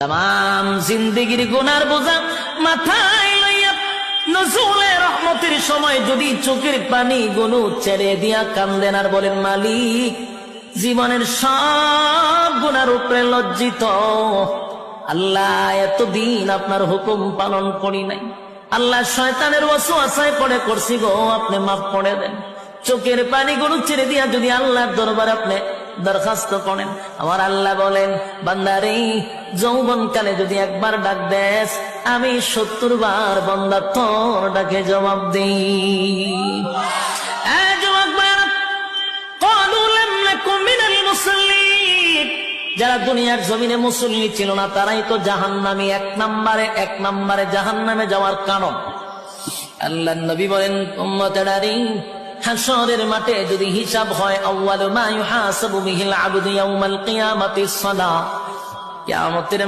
তাম জিন্দেগির গুনার বোঝা মাথায় লইয়া নজরুলে রহমতের সময় যদি চোখের পানি গুলো ছেড়ে দিয়া কান্দেন আর বলেন, মালিক জীবনের সব গুনার উপরে লজ্জিত আল্লাহ, এতদিন আপনার হুকুম পালন করি নাই আল্লাহ, শয়তানের ওয়াসওয়াসায় পড়ে করছি গো, আপনি মাফ করে দেন। চোখের পানি গুলো ছেড়ে দিয়া যদি আল্লাহর দরবারে আপনি দরখাস্ত করেন, আমার আল্লাহ বলেন, বান্দারে যৌবন কালে যদি একবার ডাক দেস, আমি 70 বার বান্দা তোর ডাকে জবাব দিই। যারা দুনিয়ার জমিনে মুসল্লি ছিল না তারাই তো জাহান্নামী, এক নম্বরে জাহান্নামে যাওয়ার কারণ। আল্লাহর নবী বলেন, উম্মতেরারে হাশরের মাঠে যদি হিসাব হয়, আউয়ালু মা ইউহাসাবু বিহিল আবদু ইয়াউমাল কিয়ামাতিস সালাহ, কিয়ামতের